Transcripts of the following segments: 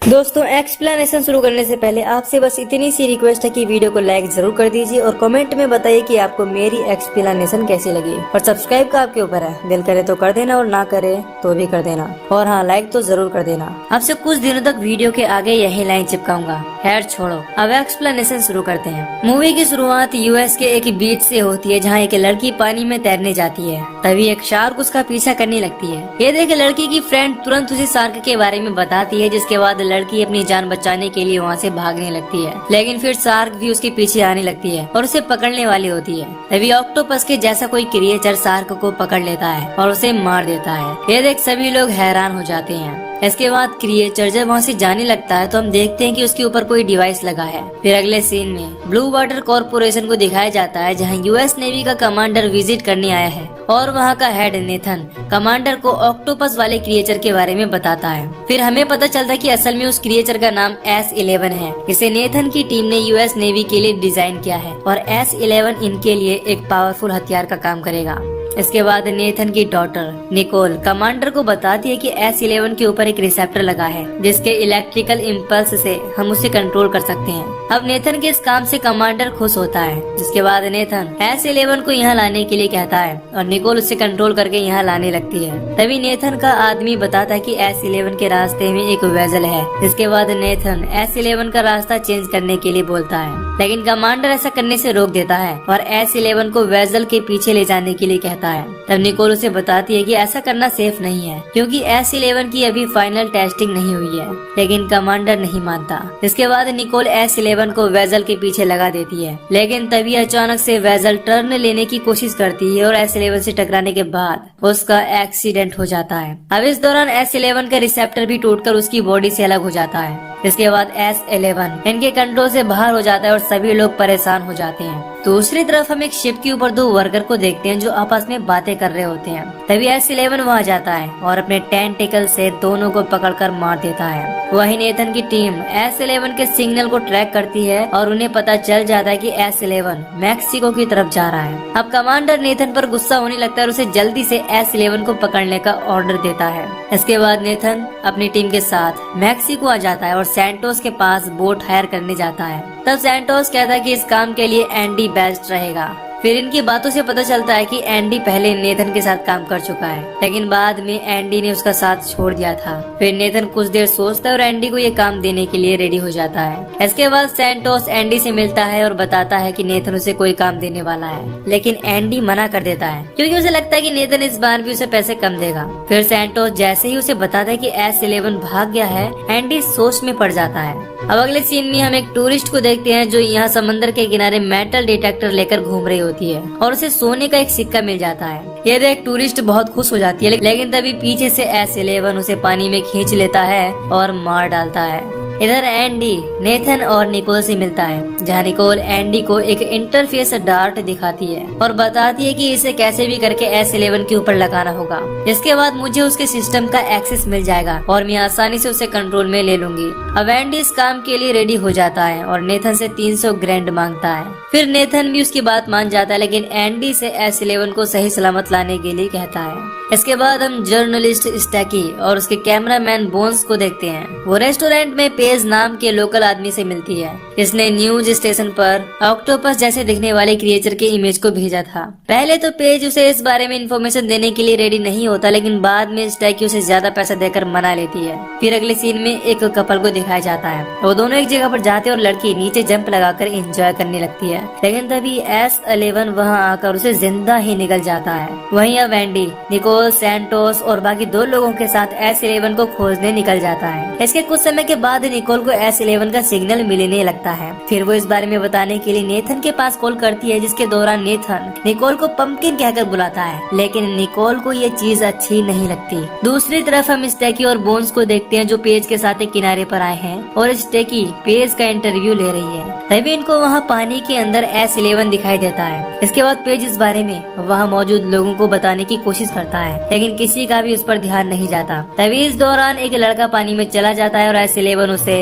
दोस्तों एक्सप्लेनेशन शुरू करने से पहले आपसे बस इतनी सी रिक्वेस्ट है कि वीडियो को लाइक जरूर कर दीजिए और कमेंट में बताइए कि आपको मेरी एक्सप्लेनेशन कैसी लगी। और सब्सक्राइब का आपके ऊपर है, दिल करे तो कर देना और ना करे तो भी कर देना, और हाँ लाइक तो जरूर कर देना। आपसे कुछ दिनों तक वीडियो के आगे यही लाइन चिपकाऊंगा, खैर छोड़ो, अब एक्सप्लेनेशन शुरू करते हैं। मूवी की शुरुआत यूएस के एक बीच से होती है जहाँ एक लड़की पानी में तैरने जाती है। तभी एक शार्क उसका पीछा करने लगती है। ये देख लड़की की फ्रेंड तुरंत उसे शार्क के बारे में बताती है, जिसके बाद लड़की अपनी जान बचाने के लिए वहाँ से भागने लगती है। लेकिन फिर शार्क भी उसके पीछे आने लगती है और उसे पकड़ने वाली होती है। तभी ऑक्टोपस के जैसा कोई क्रिएचर शार्क को पकड़ लेता है और उसे मार देता है। ये देख सभी लोग हैरान हो जाते हैं। इसके बाद क्रिएचर जब वहाँ से जाने लगता है तो हम देखते हैं कि उसके ऊपर कोई डिवाइस लगा है। फिर अगले सीन में ब्लू वाटर कॉर्पोरेशन को दिखाया जाता है जहाँ यूएस नेवी का कमांडर विजिट करने आया है और वहाँ का हेड नेथन कमांडर को ऑक्टोपस वाले क्रिएचर के बारे में बताता है। फिर हमें पता चलता है कि असल में उस क्रिएचर का नाम S11 है। इसे नेथन की टीम ने यूएस नेवी के लिए डिजाइन किया है और S11 इनके लिए एक पावरफुल हथियार का काम करेगा। इसके बाद नेथन की डॉटर निकोल कमांडर को बताती है कि S11 के ऊपर एक रिसेप्टर लगा है जिसके इलेक्ट्रिकल इम्पल्स से हम उसे कंट्रोल कर सकते हैं। अब नेथन के इस काम से कमांडर खुश होता है, जिसके बाद नेथन S11 को यहाँ लाने के लिए कहता है और निकोल उसे कंट्रोल करके यहाँ लाने लगती है। तभी नेथन का आदमी बताता है कि S11 के रास्ते में एक वेजल है। जिसके बाद नेथन S11 का रास्ता चेंज करने के लिए बोलता है, लेकिन कमांडर ऐसा करने से रोक देता है और S11 को वेजल के पीछे ले जाने के लिए कहता है। तब निकोल उसे बताती है कि ऐसा करना सेफ नहीं है क्योंकि S11 की अभी फाइनल टेस्टिंग नहीं हुई है, लेकिन कमांडर नहीं मानता। इसके बाद निकोल S11 को वेजल के पीछे लगा देती है, लेकिन तभी अचानक से वेजल टर्न लेने की कोशिश करती है और S11 से टकराने के बाद उसका एक्सीडेंट हो जाता है। अब इस दौरान S11 का रिसेप्टर भी टूटकर उसकी बॉडी से अलग हो जाता है। इसके बाद S11 इनके कंट्रोल से बाहर हो जाता है और सभी लोग परेशान हो जाते हैं। दूसरी तरफ हम एक शिप के ऊपर दो वर्कर को देखते हैं जो आपस में बातें कर रहे होते हैं। तभी S11 वहाँ जाता है और अपने टेंटिकल से दोनों को पकड़कर मार देता है। वहीं नेथन की टीम S11 के सिग्नल को ट्रैक करती है और उन्हें पता चल जाता है कि S11 मैक्सिको की तरफ जा रहा है। अब कमांडर नेथन पर गुस्सा होने लगता है और उसे जल्दी से S11 को पकड़ने का ऑर्डर देता है। इसके बाद नेथन अपनी टीम के साथ मैक्सिको आ जाता है और सैंटोस के पास बोट हायर करने जाता है। तब सैंटोस कहता है कि इस काम के लिए एंडी बेस्ट रहेगा। फिर इनकी बातों से पता चलता है कि एंडी पहले नेथन के साथ काम कर चुका है, लेकिन बाद में एंडी ने उसका साथ छोड़ दिया था। फिर नेथन कुछ देर सोचता है और एंडी को ये काम देने के लिए रेडी हो जाता है। इसके बाद सैंटोस एंडी से मिलता है और बताता है कि नेथन उसे कोई काम देने वाला है, लेकिन एंडी मना कर देता है क्योंकि उसे लगता है कि नेथन इस बार भी उसे पैसे कम देगा। फिर सैंटोस जैसे ही उसे बताता है कि S11 भाग गया है, एंडी सोच में पड़ जाता है। अब अगले सीन में हम एक टूरिस्ट को देखते हैं जो यहाँ समंदर के किनारे मेटल डिटेक्टर लेकर घूम रही होती है और उसे सोने का एक सिक्का मिल जाता है। ये देख टूरिस्ट बहुत खुश हो जाती है, लेकिन तभी पीछे से S11 उसे पानी में खींच लेता है और मार डालता है। इधर एंडी नेथन और निकोल से मिलता है, जहाँ निकोल एंडी को एक इंटरफेस डार्ट दिखाती है और बताती है कि इसे कैसे भी करके S11 के ऊपर लगाना होगा। इसके बाद मुझे उसके सिस्टम का एक्सेस मिल जाएगा और मैं आसानी से उसे कंट्रोल में ले लूंगी। अब एंडी इस काम के लिए रेडी हो जाता है और नेथन से 300 ग्रैंड मांगता है। फिर नेथन भी उसकी बात मान जाता है, लेकिन एंडी से S11 को सही सलामत लाने के लिए कहता है। इसके बाद हम जर्नलिस्ट स्टैकी और उसके कैमरामैन बोन्स को देखते हैं। वो रेस्टोरेंट में पेज नाम के लोकल आदमी से मिलती है। इसने न्यूज स्टेशन पर ऑक्टोपस जैसे दिखने वाले क्रिएचर के इमेज को भेजा था। पहले तो पेज उसे इस बारे में इंफॉर्मेशन देने के लिए रेडी नहीं होता, लेकिन बाद में स्टैकी उसे ज्यादा पैसा देकर मना लेती है। फिर अगले सीन में एक कपल को दिखाया जाता है। वो दोनों एक जगह पर जाते हैं और लड़की नीचे जंप लगाकर एंजॉय करने लगती है, लेकिन तभी S11 वहाँ आकर उसे जिंदा ही निकल जाता है। वहीं अब एंडी निकोल सैंटोस और बाकी दो लोगों के साथ S11 को खोजने निकल जाता है। इसके कुछ समय के बाद निकोल को S11 का सिग्नल मिलने लगता है। फिर वो इस बारे में बताने के लिए नेथन के पास कॉल करती है, जिसके दौरान नेथन निकोल को पंपकिन कहकर बुलाता है, लेकिन निकोल को ये चीज अच्छी नहीं लगती। दूसरी तरफ हम स्टैकी और बोन्स को देखते हैं जो पेज के साथ एक किनारे पर आए हैं और स्टैकी पेज का इंटरव्यू ले रही है। तभी इनको वहाँ पानी के अंदर S11 दिखाई देता है। इसके बाद पेज इस बारे में वहाँ मौजूद लोगों को बताने की कोशिश करता है, लेकिन किसी का भी उस पर ध्यान नहीं जाता। तभी इस दौरान एक लड़का पानी में चला जाता है और S11 उसे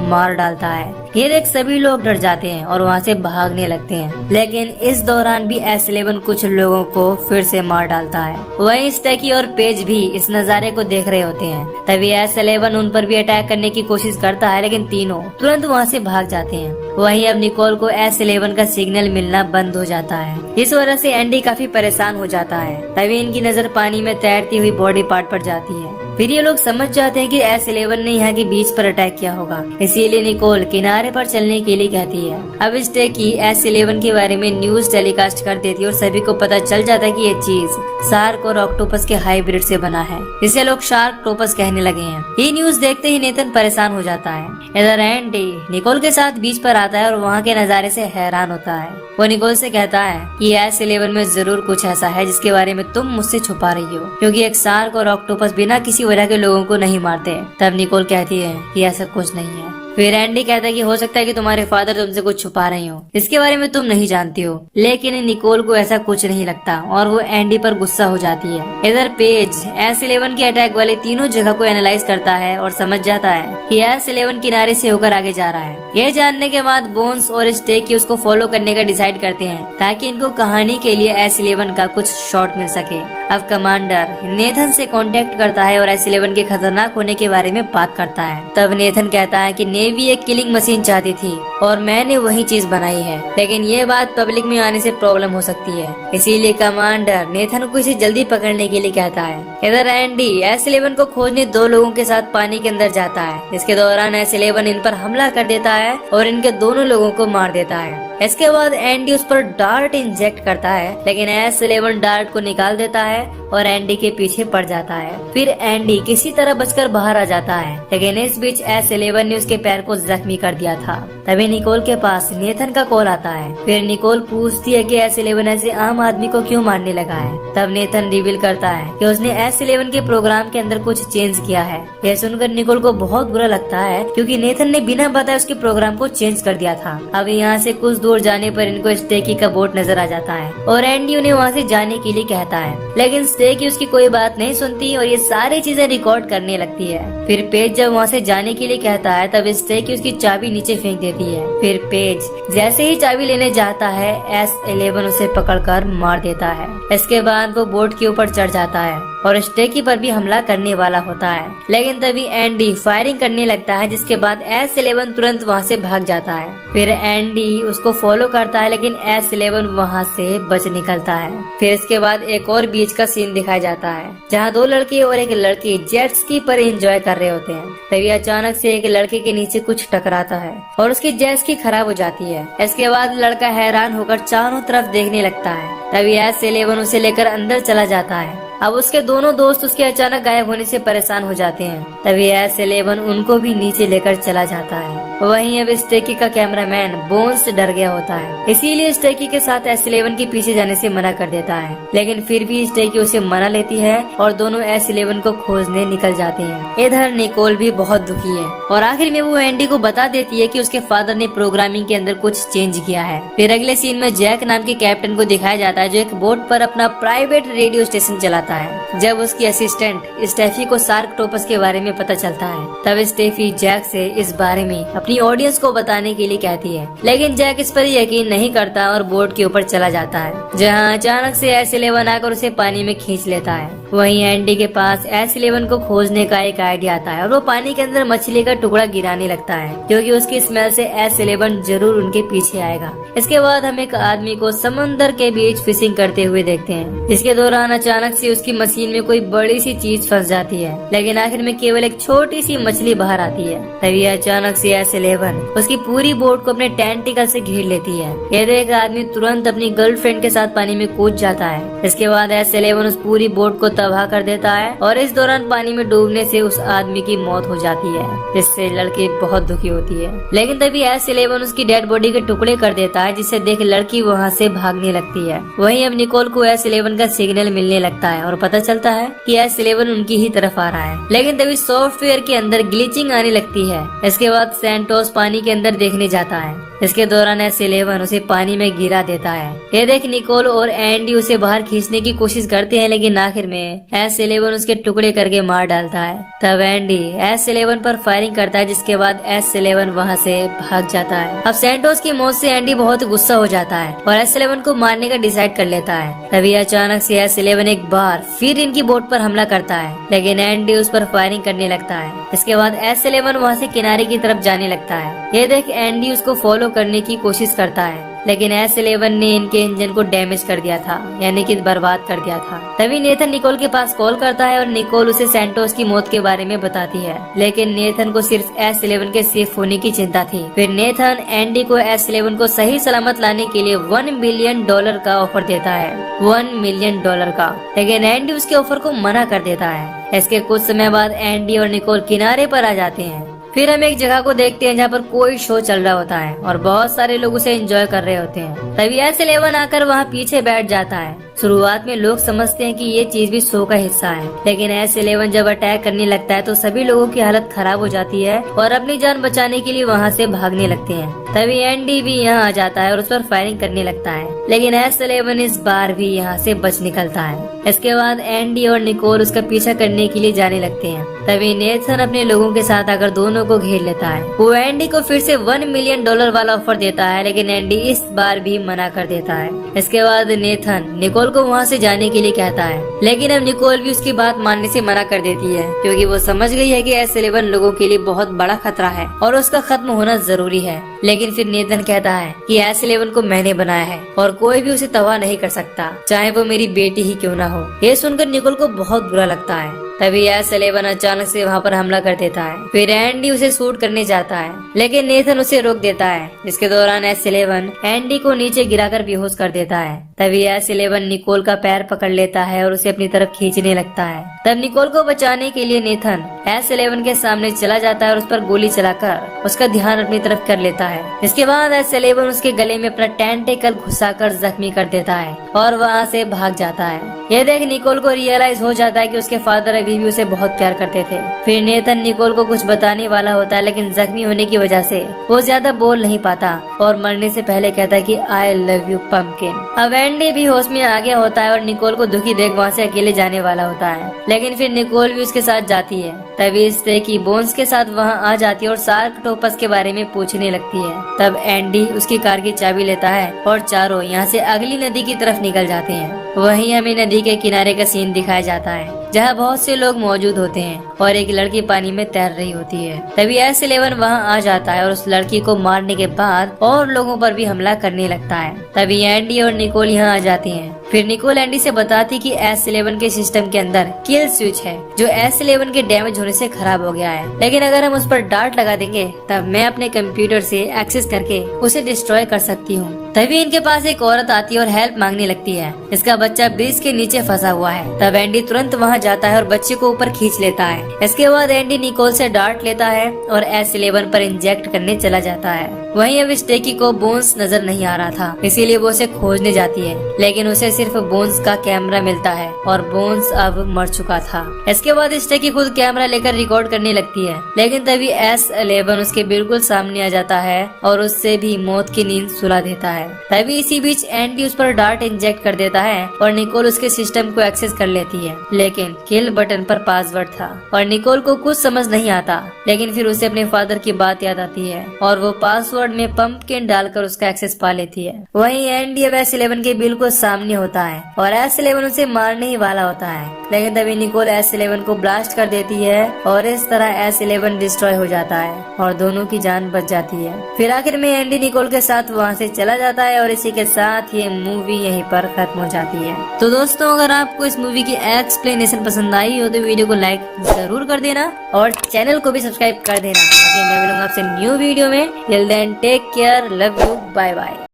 मार डालता है। ये देख सभी लोग डर जाते हैं और वहाँ से भागने लगते हैं, लेकिन इस दौरान भी S11 कुछ लोगों को फिर से मार डालता है। वहीं स्टेकी और पेज भी इस नज़ारे को देख रहे होते हैं। तभी S11 उन पर भी अटैक करने की कोशिश करता है, लेकिन तीनों तुरंत वहाँ से भाग जाते हैं। वहीं अब निकोल को S11 का सिग्नल मिलना बंद हो जाता है। इस वजह से एंडी काफी परेशान हो जाता है। तभी इनकी नजर पानी में तैरती हुई बॉडी पार्ट पर जाती है। फिर ये लोग समझ जाते हैं कि S11 ने यहाँ के बीच पर अटैक किया होगा, इसीलिए निकोल किनारे पर चलने के लिए कहती है। अब स्टेकी S11 के बारे में न्यूज टेलीकास्ट कर देती है और सभी को पता चल जाता है कि ये चीज शार्क और ऑक्टोपस के हाइब्रिड से बना है, जिसे लोग शार्क टोपस कहने लगे हैं। ये न्यूज देखते ही नेथन परेशान हो जाता है। इधर एंडी निकोल के साथ बीच पर आता है और वहाँ के नज़ारे से हैरान होता है। वो निकोल से कहता है कि S11 में जरूर कुछ ऐसा है जिसके बारे में तुम मुझसे छुपा रही हो, क्योंकि एक शार्क और ऑक्टोपस बिना किसी वजह के लोगों को नहीं मारते। तब निकोल कहती है कि ऐसा कुछ नहीं है। फिर एंडी कहता है कि हो सकता है कि तुम्हारे फादर तुमसे कुछ छुपा रहे हो, इसके बारे में तुम नहीं जानती हो। लेकिन निकोल को ऐसा कुछ नहीं लगता और वो एंडी पर गुस्सा हो जाती है। इधर पेज S11 के अटैक वाले तीनों जगह को एनालाइज करता है और समझ जाता है कि S11 किनारे से होकर आगे जा रहा है। यह जानने के बाद बोन्स और स्टेकी उसको फॉलो करने का डिसाइड करते हैं, ताकि इनको कहानी के लिए S11 का कुछ शॉट मिल सके। अब कमांडर नेथन से कांटेक्ट करता है और S11 के खतरनाक होने के बारे में बात करता है। तब नेथन कहता है कि नेवी एक किलिंग मशीन चाहती थी और मैंने वही चीज बनाई है, लेकिन ये बात पब्लिक में आने से प्रॉब्लम हो सकती है, इसीलिए कमांडर नेथन को इसे जल्दी पकड़ने के लिए कहता है। इधर एंडी S11 को खोजने 2 लोगों के साथ पानी के अंदर जाता है। इसके दौरान S11 इन पर हमला कर देता है और इनके दोनों लोगों को मार देता है। इसके बाद एंडी उस पर डार्ट इंजेक्ट करता है, लेकिन S11 डार्ट को निकाल देता है और एंडी के पीछे पड़ जाता है। फिर एंडी किसी तरह बचकर बाहर आ जाता है, लेकिन इस बीच S11 ने उसके पैर को जख्मी कर दिया था। तभी निकोल के पास नेथन का कॉल आता है। फिर निकोल पूछती है कि S11 ऐसे आम आदमी को क्यों मारने लगा है। तब नेथन रिवील करता है कि उसने S11 के प्रोग्राम के अंदर कुछ चेंज किया है। यह सुनकर निकोल को बहुत बुरा लगता है, क्योंकि नेथन ने बिना बताए उसके प्रोग्राम को चेंज कर दिया था। अब यहाँ से कुछ दूर जाने पर इनको स्टेकी का बोट नजर आ जाता है और एंडी उन्हें वहाँ से जाने के लिए कहता है, लेकिन स्टेकी उसकी कोई बात नहीं सुनती और ये सारी चीजें रिकॉर्ड करने लगती है। फिर पेज जब वहाँ से जाने के लिए कहता है, तब स्टेकी उसकी चाबी नीचे फेंक देती है। फिर पेज जैसे ही चाबी लेने जाता है, S11 उसे पकड़कर मार देता है। इसके बाद वो बोट के ऊपर चढ़ जाता है और स्टेकी पर भी हमला करने वाला होता है, लेकिन तभी एंडी फायरिंग करने लगता है, जिसके बाद S11 तुरंत वहाँ से भाग जाता है। फिर एंडी उसको फॉलो करता है, लेकिन S11 वहाँ से बच निकलता है। फिर इसके बाद एक और बीच का सीन दिखाया जाता है, जहाँ 2 लड़के और एक लड़की जेट स्की पर एंजॉय कर रहे होते हैं। तभी अचानक से एक लड़के के नीचे कुछ टकराता है और उसकी जेट स्की खराब हो जाती है। इसके बाद लड़का हैरान होकर चारों तरफ देखने लगता है। तभी S11 उसे लेकर अंदर चला जाता है। अब उसके दोनों दोस्त उसके अचानक गायब होने से परेशान हो जाते हैं। तभी S11 उनको भी नीचे लेकर चला जाता है। वहीं अब स्टेकी का कैमरामैन बोन्स डर गया होता है, इसीलिए स्टेकी के साथ S11 के पीछे जाने से मना कर देता है, लेकिन फिर भी स्टेकी उसे मना लेती है और दोनों S11 को खोजने निकल जाते हैं। इधर निकोल भी बहुत दुखी है और आखिर में वो एंडी को बता देती है कि उसके फादर ने प्रोग्रामिंग के अंदर कुछ चेंज किया है। फिर अगले सीन में जैक नाम के कैप्टन को दिखाया जाता है, जो एक बोट पर अपना प्राइवेट रेडियो स्टेशन चलाता है। जब उसकी असिस्टेंट स्टेफी को शार्क टोपस के बारे में पता चलता है, तब स्टेफी जैक से इस बारे में अपनी ऑडियंस को बताने के लिए कहती है, लेकिन जैक इस पर यकीन नहीं करता और बोट के ऊपर चला जाता है, जहां अचानक से S11 आकर उसे पानी में खींच लेता है। वहीं एंडी के पास S11 को खोजने का एक आइडिया आता है और वो पानी के अंदर मछली का टुकड़ा गिराने लगता है, क्योंकि उसकी स्मेल से S11 जरूर उनके पीछे आएगा। इसके बाद हम एक आदमी को समुद्र के बीच फिशिंग करते हुए देखते हैं, जिसके दौरान अचानक से उसकी मशीन में कोई बड़ी सी चीज फंस जाती है, लेकिन आखिर में केवल एक छोटी सी मछली बाहर आती है। तभी अचानक से S11 उसकी पूरी बोट को अपने टेंटिकल से घेर लेती है। यह देख आदमी तुरंत अपनी गर्लफ्रेंड के साथ पानी में कूद जाता है। इसके बाद S11 उस पूरी बोट को तबाह कर देता है और इस दौरान पानी में डूबने से उस आदमी की मौत हो जाती है, जिससे लड़की बहुत दुखी होती है। लेकिन तभी S11 उसकी डेड बॉडी के टुकड़े कर देता है, जिसे देख लड़की वहाँ से भागने लगती है। वहीं अब निकोल को S11 का सिग्नल मिलने लगता है और पता चलता है कि S11 उनकी ही तरफ आ रहा है, लेकिन तभी सॉफ्टवेयर के अंदर ग्लिचिंग आने लगती है। इसके बाद सैंटोस पानी के अंदर देखने जाता है। इसके दौरान S11 उसे पानी में गिरा देता है। ये देख निकोल और एंडी उसे बाहर खींचने की कोशिश करते हैं, लेकिन आखिर में S11 उसके टुकड़े करके मार डालता है। तब एंडी S11 पर फायरिंग करता है, जिसके बाद S11 वहाँ से भाग जाता है। अब सैंटोस की मौत से एंडी बहुत गुस्सा हो जाता है और S11 को मारने का डिसाइड कर लेता है। तभी अचानक से S11 एक बार फिर इनकी बोट पर हमला करता है, लेकिन एंडी उस पर फायरिंग करने लगता है। इसके बाद S11 वहाँ से किनारे की तरफ जाने लगता है। ये देख एंडी उसको फॉलो करने की कोशिश करता है, लेकिन S11 ने इनके इंजन को डैमेज कर दिया था, यानी कि बर्बाद कर दिया था। तभी नेथन निकोल के पास कॉल करता है और निकोल उसे सैंटोस की मौत के बारे में बताती है, लेकिन नेथन को सिर्फ S11 के सेफ होने की चिंता थी। फिर नेथन एंडी को S11 को सही सलामत लाने के लिए $1 मिलियन का ऑफर देता है, $1 मिलियन का, लेकिन एंडी उसके ऑफर को मना कर देता है। इसके कुछ समय बाद एंडी और निकोल किनारे पर आ जाते हैं। फिर हम एक जगह को देखते हैं जहाँ पर कोई शो चल रहा होता है और बहुत सारे लोग उसे एंजॉय कर रहे होते हैं। तभी S11 आकर वहाँ पीछे बैठ जाता है। शुरुआत में लोग समझते हैं कि ये चीज भी शो का हिस्सा है, लेकिन S11 जब अटैक करने लगता है तो सभी लोगों की हालत खराब हो जाती है और अपनी जान बचाने के लिए वहाँ से भागने लगते हैं। तभी एंडी भी यहाँ आ जाता है और उस पर फायरिंग करने लगता है, लेकिन S11 इस बार भी यहाँ से बच निकलता है। इसके बाद एंडी और निकोल उसका पीछा करने के लिए जाने लगते हैं। तभी नेथन अपने लोगों के साथ आकर दोनों को घेर लेता है। वो एंडी को फिर से $1 मिलियन वाला ऑफर देता है, लेकिन एंडी इस बार भी मना कर देता है। इसके बाद नेथन निकोल को वहाँ से जाने के लिए कहता है, लेकिन अब निकोल भी उसकी बात मानने से मना कर देती है, क्योंकि वो समझ गई है कि S11 लोगों के लिए बहुत बड़ा खतरा है और उसका खत्म होना जरूरी है। लेकिन फिर नेथन कहता है कि S11 को मैंने बनाया है और कोई भी उसे तबाह नहीं कर सकता, चाहे वो मेरी बेटी ही क्यों ना हो। ये सुनकर निकोल को बहुत बुरा लगता है। तभी S11 अचानक से वहाँ पर हमला कर देता है। फिर एंडी उसे शूट करने जाता है, लेकिन नेथन उसे रोक देता है, जिसके दौरान S11 एंडी को नीचे गिराकर बेहोश कर देता है। तभी S11 निकोल का पैर पकड़ लेता है और उसे अपनी तरफ खींचने लगता है। तब निकोल को बचाने के लिए नेथन S11 के सामने चला जाता है और उस पर गोली चलाकर उसका ध्यान अपनी तरफ कर लेता है। इसके बाद S11 उसके गले में अपना टेंटेकल घुसाकर जख्मी कर देता है और वहाँ से भाग जाता है। यह देख निकोल को रियलाइज हो जाता है कि उसके फादर अभी भी उसे बहुत प्यार करते थे। फिर नेथन निकोल को कुछ बताने वाला होता है, लेकिन जख्मी होने की वजह से वो ज्यादा बोल नहीं पाता और मरने से पहले कहता है कि आई लव यू पम्पकिन। अब एंडी भी होश में आ गया होता है और निकोल को दुखी देख वहाँ से अकेले जाने वाला होता है, लेकिन फिर निकोल भी उसके साथ जाती है। तभी स्टे की बोन्स के साथ वहाँ आ जाती है और सार्कटोपस के बारे में पूछने लगती है। तब एंडी उसकी कार की चाबी लेता है और चारों यहाँ से अगली नदी की तरफ निकल जाते हैं। वहीं हमें नदी के किनारे का सीन दिखाया जाता है, जहाँ बहुत से लोग मौजूद होते हैं और एक लड़की पानी में तैर रही होती है। तभी S11 वहाँ आ जाता है और उस लड़की को मारने के बाद और लोगों पर भी हमला करने लगता है। तभी एंडी और निकोल यहाँ आ जाती हैं। फिर निकोल एंडी से बताती कि S11 के सिस्टम के अंदर किल स्विच है, जो S11 के डैमेज होने से खराब हो गया है, लेकिन अगर हम उस पर डार्ट लगा देंगे तब मैं अपने कंप्यूटर से एक्सेस करके उसे डिस्ट्रॉय कर सकती हूँ। तभी इनके पास एक औरत आती है और हेल्प मांगने लगती है। इसका बच्चा ब्रिज के नीचे फंसा हुआ है। तब एंडी तुरंत वहाँ जाता है और बच्चे को ऊपर खींच लेता है। इसके बाद एंडी निकोल से डार्ट लेता है और S11 पर इंजेक्ट करने चला जाता है। वहीं अब स्टेकी को बोन्स नजर नहीं आ रहा था, इसीलिए वो उसे खोजने जाती है, लेकिन उसे सिर्फ बोन्स का कैमरा मिलता है और बोन्स अब मर चुका था। इसके बाद स्टेकी खुद कैमरा लेकर रिकॉर्ड करने लगती है, लेकिन तभी S11 उसके बिल्कुल सामने आ जाता है और उससे भी मौत की नींद सुला देता है। तभी इसी बीच एंडी उस पर डार्ट इंजेक्ट कर देता है और निकोल उसके सिस्टम को एक्सेस कर लेती है, लेकिन किल बटन पर पासवर्ड था और निकोल को कुछ समझ नहीं आता। लेकिन फिर उसे अपने फादर की बात याद आती है और वो पासवर्ड में पम्पकिन डालकर उसका एक्सेस पा लेती है। वहीं एंडी अब S11 के बिल्कुल सामने होता है और S11 उसे मारने ही वाला होता है, लेकिन तभी निकोल S11 को ब्लास्ट कर देती है और इस तरह S11 डिस्ट्रॉय हो जाता है और दोनों की जान बच जाती है। फिर आखिर में एंडी निकोल के साथ वहाँ से चला जाता है और इसी के साथ ये मूवी यहीं पर खत्म हो जाती है। तो दोस्तों, अगर आपको इस मूवी की एक्सप्लेनेशन पसंद आई हो तो वीडियो को लाइक जरूर कर देना और चैनल को भी सब्सक्राइब कर देना। मैं मिलूंगा आपसे न्यू वीडियो में। Till then take care, love you, bye bye.